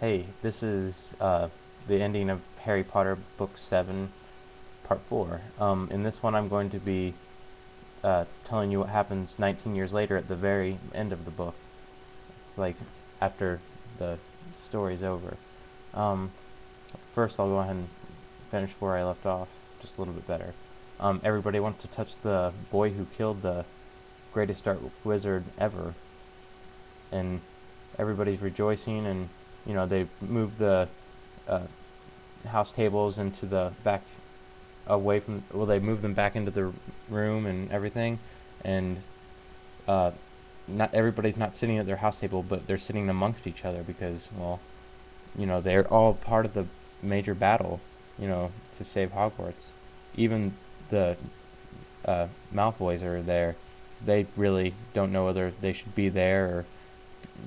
Hey, this is the ending of Harry Potter Book 7, Part 4. In this one, I'm going to be telling you what happens 19 years later at the very end of the book. It's like after the story's over. Um, First, I'll go ahead and finish where I left off, just a little bit better. Everybody wants to touch the boy who killed the greatest dark wizard ever, and everybody's rejoicing, and they move the uh, house tables into the back away from, well, they move them back into the room and everything, and uh, not everybody's not sitting at their house table, but they're sitting amongst each other because, well, they're all part of the major battle, to save Hogwarts. Even the Malfoys are there. They really don't know whether they should be there or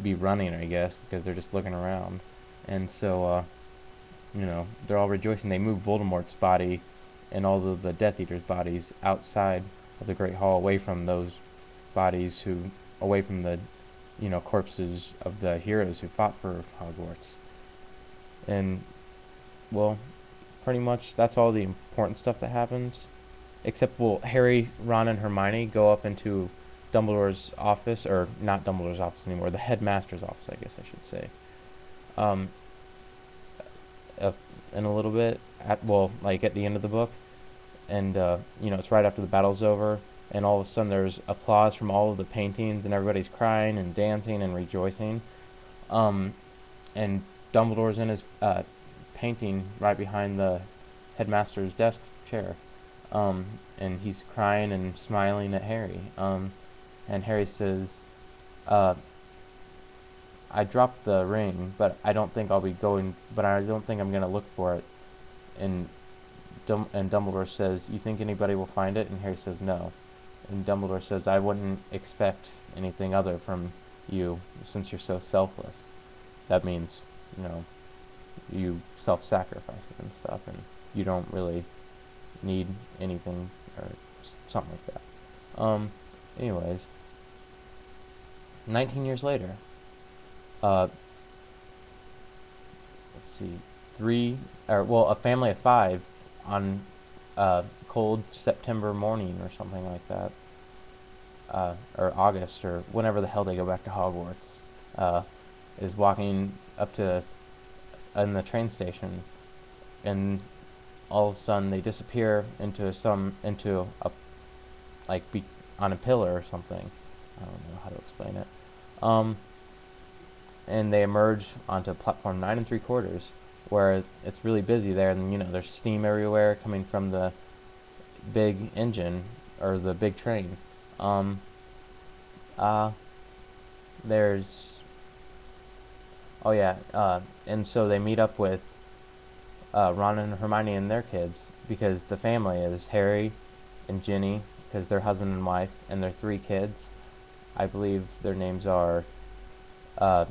be running, I guess, because they're just looking around. And so, they're all rejoicing. They move Voldemort's body and all of the Death Eaters' bodies outside of the Great Hall, away from those bodies away from the, corpses of the heroes who fought for Hogwarts. And, well, pretty much that's all the important stuff that happens. Except, well, Harry, Ron, and Hermione go up into Dumbledore's office, or not Dumbledore's office anymore, the headmaster's office, I guess I should say. Um, in a little bit, like at the end of the book, and it's right after the battle's over, and all of a sudden there's applause from all of the paintings, and everybody's crying and dancing and rejoicing. Um, and Dumbledore's in his painting right behind the headmaster's desk chair, and he's crying and smiling at Harry. And Harry says, uh, "I dropped the ring, but I don't think I'll be going. But I don't think I'm gonna look for it." And and Dumbledore says, "You think anybody will find it?" And Harry says, "No." And Dumbledore says, "I wouldn't expect anything other from you since you're so selfless. That means, you know, you self-sacrifice and stuff, and you don't really need anything or something like that." Anyways, 19 years later, uh, let's see, a family of five on a cold September morning or something like that, or August or whenever the hell they go back to Hogwarts, uh, is walking up to in the train station, and all of a sudden they disappear into a like be on a pillar or something. I don't know how to explain it. Um, and they emerge onto platform 9 3/4, where it's really busy there, and there's steam everywhere coming from the big engine or the big train. Um, uh, there's oh yeah, and so they meet up with Ron and Hermione and their kids, because the family is Harry and Ginny, because they're husband and wife, and their three kids. I believe their names are uh,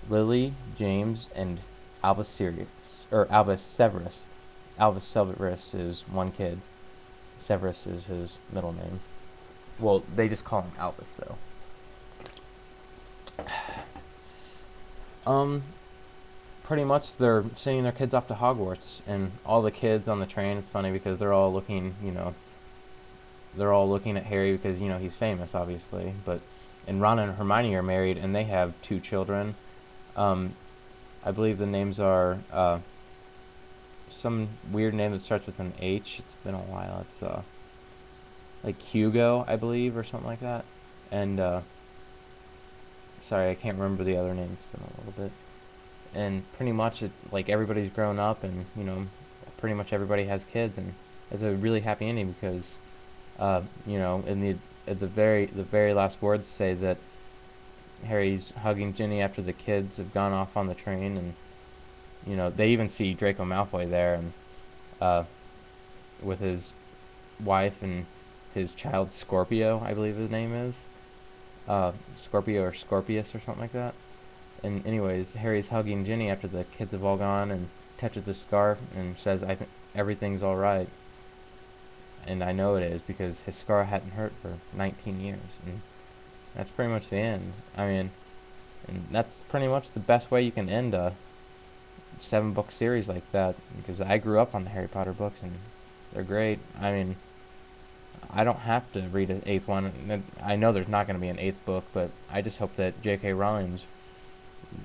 Lily, James, and Albus Sirius, or Albus Severus. Albus Severus is one kid. Severus is his middle name. Well, they just call him Albus, though. Um, Pretty much they're sending their kids off to Hogwarts, and all the kids on the train. It's funny because they're all looking at Harry because he's famous, obviously. But and Ron and Hermione are married, and they have two children. Um, I believe the names are some weird name that starts with an H. It's been a while. It's like Hugo, I believe, or something like that. And sorry, I can't remember the other name. It's been a little bit. And pretty much like everybody's grown up, and pretty much everybody has kids, and it's a really happy ending because in the at the very last words say that Harry's hugging Ginny after the kids have gone off on the train, and they even see Draco Malfoy there, and uh, with his wife and his child Scorpio, I believe his name is Scorpio or Scorpius or something like that. And anyways, Harry's hugging Ginny after the kids have all gone, and touches the scarf and says, "I think everything's all right." And I know it is because his scar hadn't hurt for 19 years, and that's pretty much the end. I mean, and that's pretty much the best way you can end 7-book series like that, because I grew up on the Harry Potter books and they're great. I mean, I don't have to read an eighth one. I know there's not going to be an eighth book, but I just hope that J.K. Rowling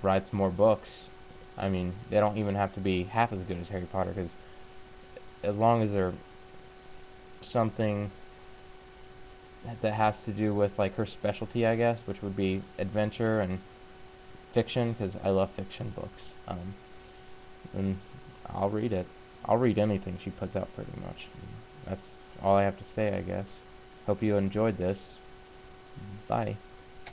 writes more books. I mean, they don't even have to be half as good as Harry Potter, because as long as they're something that has to do with like her specialty, I guess, which would be adventure and fiction, because I love fiction books. And I'll read it. I'll read anything she puts out, pretty much. That's all I have to say, I guess. Hope you enjoyed this. Bye.